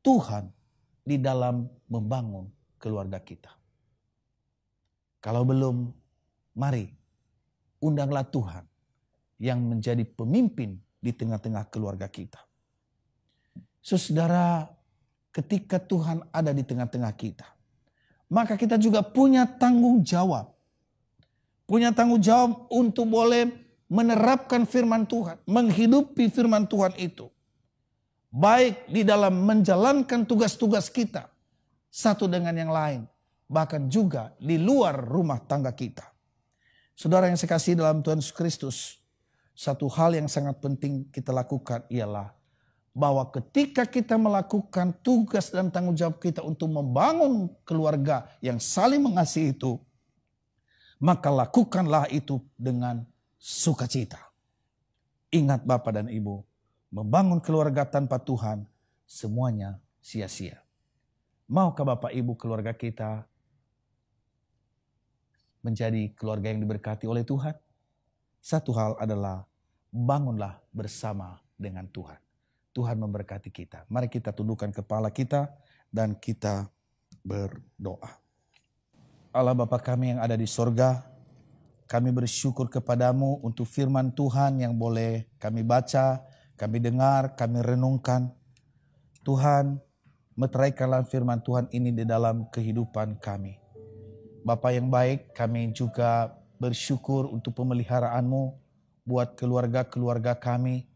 Tuhan di dalam membangun keluarga kita? Kalau belum, mari undanglah Tuhan yang menjadi pemimpin di tengah-tengah keluarga kita. Saudara, ketika Tuhan ada di tengah-tengah kita, maka kita juga punya tanggung jawab. Punya tanggung jawab untuk boleh menerapkan firman Tuhan, menghidupi firman Tuhan itu. Baik di dalam menjalankan tugas-tugas kita, satu dengan yang lain. Bahkan juga di luar rumah tangga kita. Saudara yang saya kasih dalam Tuhan Yesus Kristus, satu hal yang sangat penting kita lakukan ialah bahwa ketika kita melakukan tugas dan tanggung jawab kita untuk membangun keluarga yang saling mengasihi itu, maka lakukanlah itu dengan sukacita. Ingat Bapak dan Ibu, membangun keluarga tanpa Tuhan semuanya sia-sia. Maukah Bapak Ibu keluarga kita menjadi keluarga yang diberkati oleh Tuhan? Satu hal adalah bangunlah bersama dengan Tuhan. Tuhan memberkati kita. Mari kita tundukkan kepala kita dan kita berdoa. Allah Bapa kami yang ada di sorga, kami bersyukur kepadamu untuk firman Tuhan yang boleh kami baca, kami dengar, kami renungkan. Tuhan, meteraikanlah firman Tuhan ini di dalam kehidupan kami. Bapa yang baik, kami juga bersyukur untuk pemeliharaanmu buat keluarga-keluarga kami.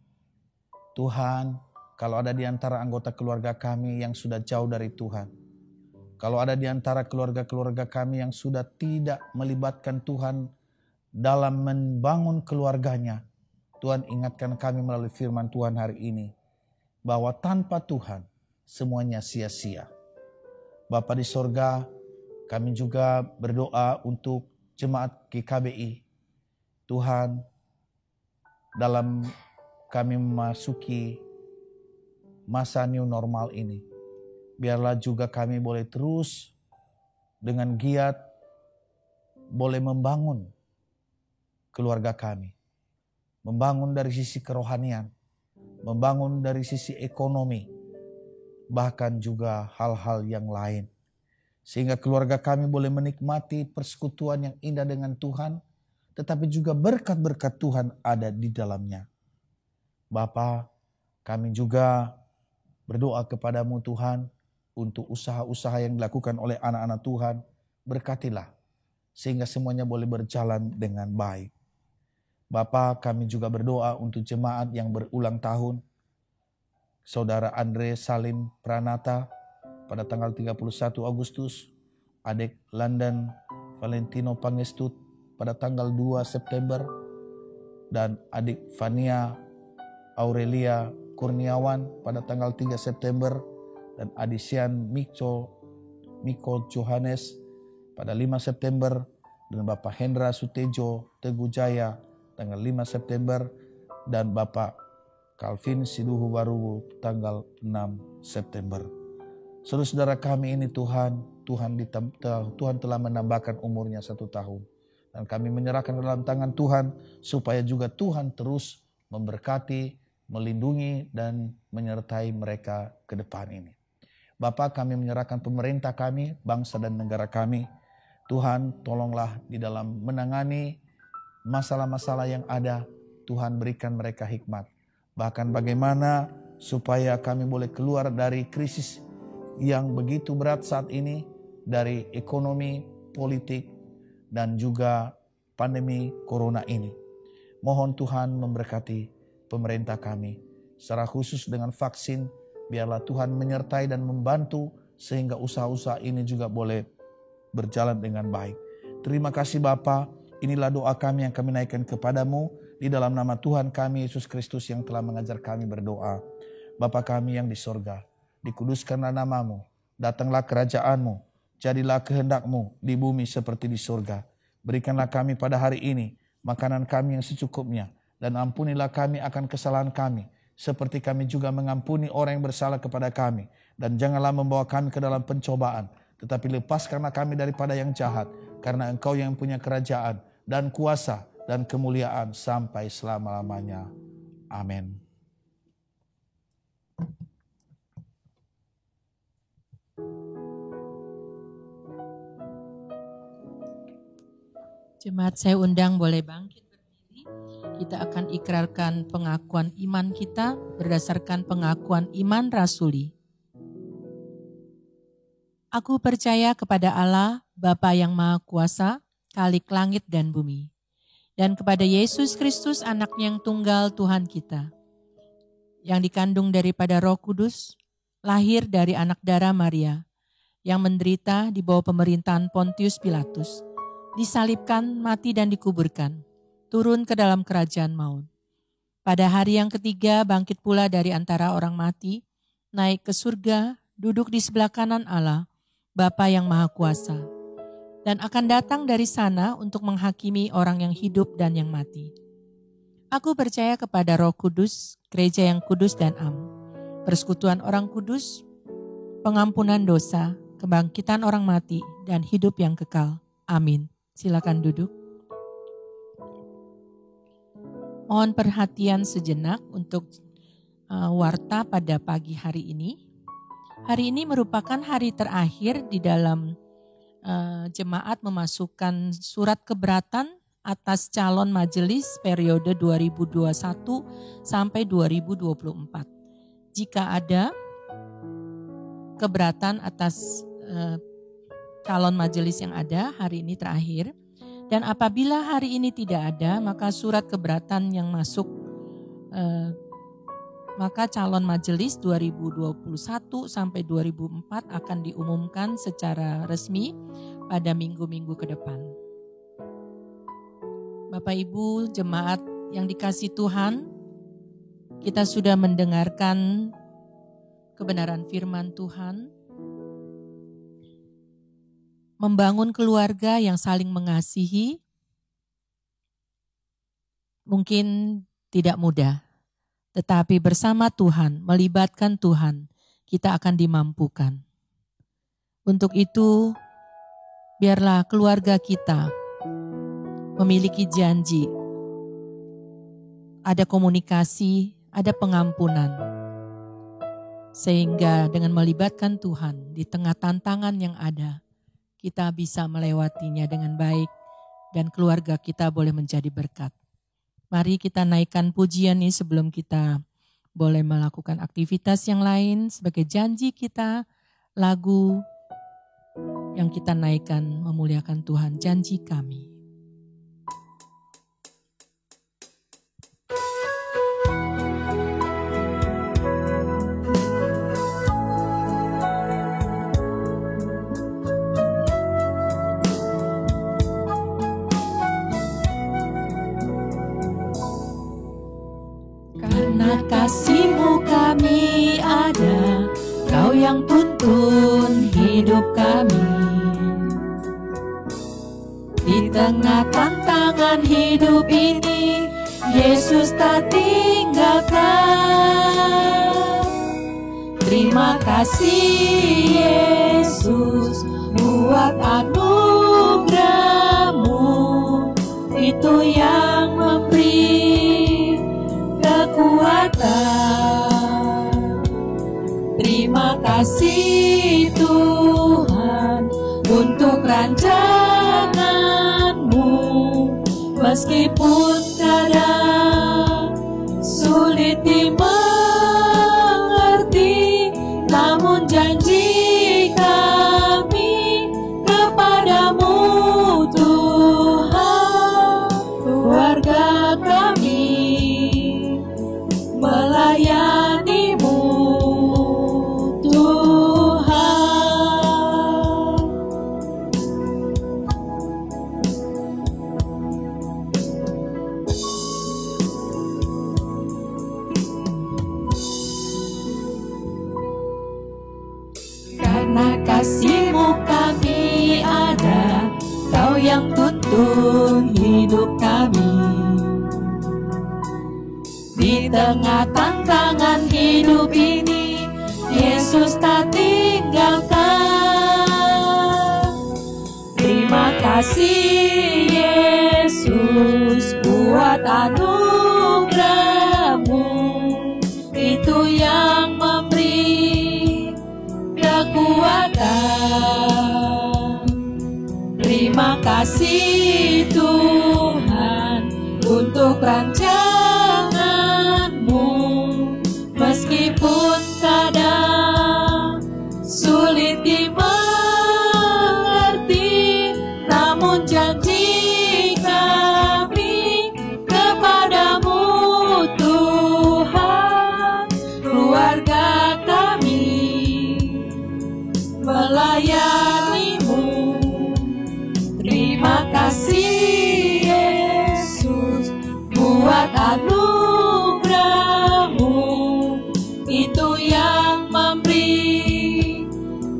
Tuhan, kalau ada di antara anggota keluarga kami yang sudah jauh dari Tuhan, kalau ada di antara keluarga-keluarga kami yang sudah tidak melibatkan Tuhan dalam membangun keluarganya, Tuhan ingatkan kami melalui firman Tuhan hari ini, bahwa tanpa Tuhan semuanya sia-sia. Bapa di sorga, kami juga berdoa untuk jemaat GKBI. Tuhan, dalam kami memasuki masa new normal ini, biarlah juga kami boleh terus dengan giat boleh membangun keluarga kami. Membangun dari sisi kerohanian, membangun dari sisi ekonomi, bahkan juga hal-hal yang lain. Sehingga keluarga kami boleh menikmati persekutuan yang indah dengan Tuhan, tetapi juga berkat-berkat Tuhan ada di dalamnya. Bapa, kami juga berdoa kepadamu Tuhan, untuk usaha-usaha yang dilakukan oleh anak-anak Tuhan, berkatilah, sehingga semuanya boleh berjalan dengan baik. Bapa, kami juga berdoa untuk jemaat yang berulang tahun, Saudara Andre Salim Pranata pada tanggal 31 Agustus, adik London Valentino Pangestut pada tanggal 2 September, dan adik Fania Aurelia Kurniawan pada tanggal 3 September, dan Adisian Miko Johannes pada 5 September, dan Bapak Hendra Sutejo Teguh Jaya tanggal 5 September, dan Bapak Calvin Siduhu Baru tanggal 6 September. Saudara-saudara kami ini Tuhan telah menambahkan umurnya 1 tahun. Dan kami menyerahkan dalam tangan Tuhan, supaya juga Tuhan terus memberkati, melindungi, dan menyertai mereka ke depan ini. Bapa, kami menyerahkan pemerintah kami, bangsa dan negara kami. Tuhan, tolonglah di dalam menangani masalah-masalah yang ada. Tuhan, berikan mereka hikmat. Bahkan bagaimana supaya kami boleh keluar dari krisis yang begitu berat saat ini, dari ekonomi, politik, dan juga pandemi corona ini. Mohon Tuhan memberkati pemerintah kami, secara khusus dengan vaksin. Biarlah Tuhan menyertai dan membantu, sehingga usaha-usaha ini juga boleh berjalan dengan baik. Terima kasih Bapa, inilah doa kami yang kami naikkan kepadamu, di dalam nama Tuhan kami Yesus Kristus yang telah mengajar kami berdoa. Bapa kami yang di sorga, dikuduskanlah namamu, datanglah kerajaanmu, jadilah kehendakmu di bumi seperti di sorga. Berikanlah kami pada hari ini makanan kami yang secukupnya, dan ampunilah kami akan kesalahan kami, seperti kami juga mengampuni orang yang bersalah kepada kami. Dan janganlah membawa kami ke dalam pencobaan, tetapi lepaskanlah kami daripada yang jahat, karena Engkau yang punya kerajaan dan kuasa dan kemuliaan sampai selama-lamanya. Amin. Jemaat saya undang boleh bangkit berdiri. kita akan ikrarkan pengakuan iman kita berdasarkan pengakuan iman rasuli. Aku percaya kepada Allah, Bapa yang Maha Kuasa, Khalik langit dan bumi, dan kepada Yesus Kristus, Anak-Nya yang tunggal Tuhan kita, yang dikandung daripada Roh Kudus, lahir dari anak darah Maria, yang menderita di bawah pemerintahan Pontius Pilatus, disalibkan, mati dan dikuburkan, turun ke dalam kerajaan maut. Pada hari yang ketiga bangkit pula dari antara orang mati, naik ke surga, duduk di sebelah kanan Allah, Bapa yang Maha Kuasa, dan akan datang dari sana untuk menghakimi orang yang hidup dan yang mati. Aku percaya kepada Roh Kudus, gereja yang kudus dan am, persekutuan orang kudus, pengampunan dosa, kebangkitan orang mati, dan hidup yang kekal. Amin. Silakan duduk. Mohon perhatian sejenak untuk warta pada pagi hari ini. Hari ini merupakan hari terakhir di dalam jemaat memasukkan surat keberatan atas calon majelis periode 2021 sampai 2024. Jika ada keberatan atas calon majelis yang ada, hari ini terakhir. Dan apabila hari ini tidak ada, maka surat keberatan yang masuk, maka calon majelis 2021 sampai 2004 akan diumumkan secara resmi pada minggu-minggu ke depan. Bapak Ibu jemaat yang dikasihi Tuhan, kita sudah mendengarkan kebenaran firman Tuhan. Membangun keluarga yang saling mengasihi mungkin tidak mudah, tetapi bersama Tuhan, melibatkan Tuhan, kita akan dimampukan. Untuk itu, biarlah keluarga kita memiliki janji, ada komunikasi, ada pengampunan, sehingga dengan melibatkan Tuhan di tengah tantangan yang ada, kita bisa melewatinya dengan baik dan keluarga kita boleh menjadi berkat. Mari kita naikkan pujian ini sebelum kita boleh melakukan aktivitas yang lain. Sebagai janji kita, lagu yang kita naikkan memuliakan Tuhan, janji kami. Kasih-Mu kami ada, Kau yang tuntun hidup kami. Di tengah tantangan hidup ini, Yesus tak tinggalkan. Terima kasih Yesus buat anugerah-Mu, itu yang memberi kekuatan. Terima kasih Tuhan untuk rancangan-Mu, meskipun kadang sulit dimengerti, namun janji kami kepadamu Tuhan, keluarga kami melayani-Mu Tuhan. Karena kasih-Mu kami ada, Kau yang tuntun hidup kami. Di tengah tantangan hidup ini, Yesus tak tinggalkan. Terima kasih Yesus buat anugerah-Mu, itu yang memberi kekuatan. Terima kasih Tuhan untuk rancangan Meskipun kadang sulit dimengerti, namun janji kami kepadamu Tuhan, keluarga kami melayanimu. Terima kasih Yesus buat anugerah-Mu, itu yang memberi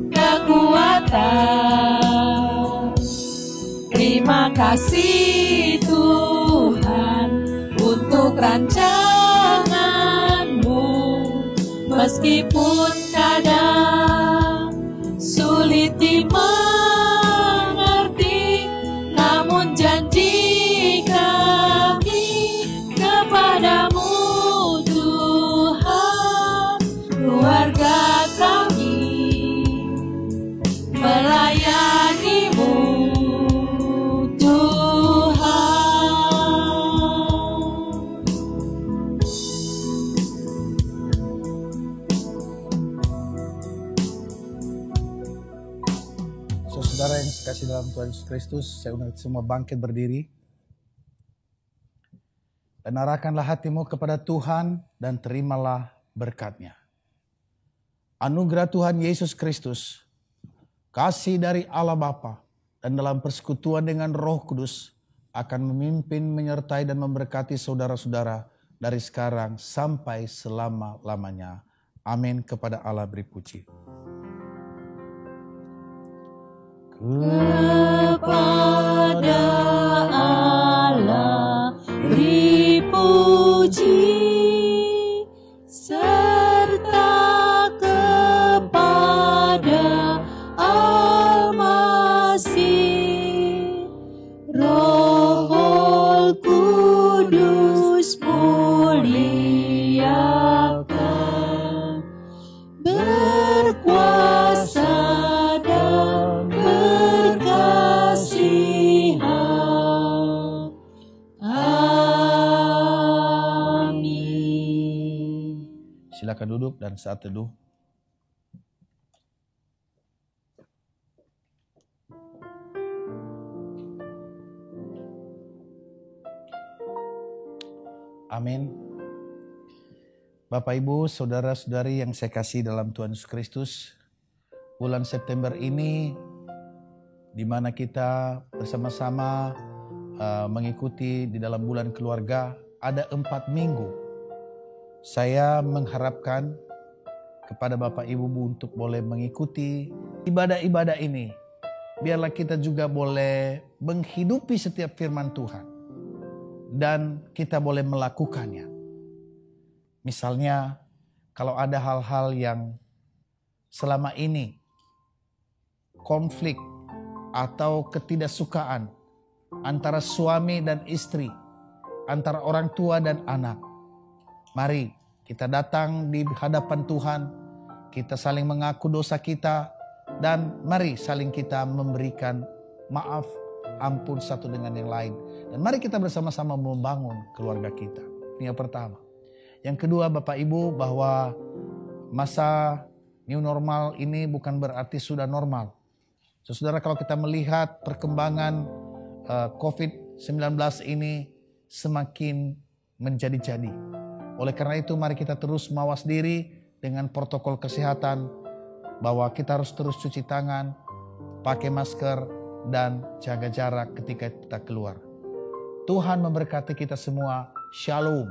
kekuatan. Terima kasih Tuhan untuk rancangan-Mu, meskipun kadang sulit dimengerti, namun janji kami kepadamu Tuhan, keluarga kami melayanimu Tuhan. Saudara yang dikasihi dalam Tuhan Yesus Kristus, saya undang semua bangkit berdiri. Dan arahkanlah hatimu kepada Tuhan dan terimalah berkat-Nya. Anugerah Tuhan Yesus Kristus, kasih dari Allah Bapa, dan dalam persekutuan dengan Roh Kudus akan memimpin, menyertai dan memberkati saudara-saudara dari sekarang sampai selama-lamanya. Amin. Kepada Allah beri puji. Kepada Allah beri puji, serta kepada Al-Masih, Roh Kudus muliakan, berkuasa dan berkasihan. Amin. Silakan duduk dan saat teduh. Amin. Bapak, Ibu, saudara-saudari yang saya kasih dalam Tuhan Yesus Kristus, bulan September ini di mana kita bersama-sama mengikuti di dalam bulan keluarga, ada 4 minggu. Saya mengharapkan kepada Bapak Ibu untuk boleh mengikuti ibadah-ibadah ini. Biarlah kita juga boleh menghidupi setiap firman Tuhan. Dan kita boleh melakukannya. Misalnya, kalau ada hal-hal yang selama ini konflik atau ketidaksukaan antara suami dan istri, antara orang tua dan anak, mari kita datang di hadapan Tuhan, kita saling mengaku dosa kita, dan mari saling kita memberikan maaf, ampun satu dengan yang lain. Dan mari kita bersama-sama membangun keluarga kita. Ini yang pertama. Yang kedua, Bapak Ibu, bahwa masa new normal ini bukan berarti sudah normal. Saudara, kalau kita melihat perkembangan COVID-19 ini semakin menjadi-jadi. Oleh karena itu, mari kita terus mawas diri dengan protokol kesehatan, bahwa kita harus terus cuci tangan, pakai masker, dan jaga jarak ketika kita keluar. Tuhan memberkati kita semua. Shalom.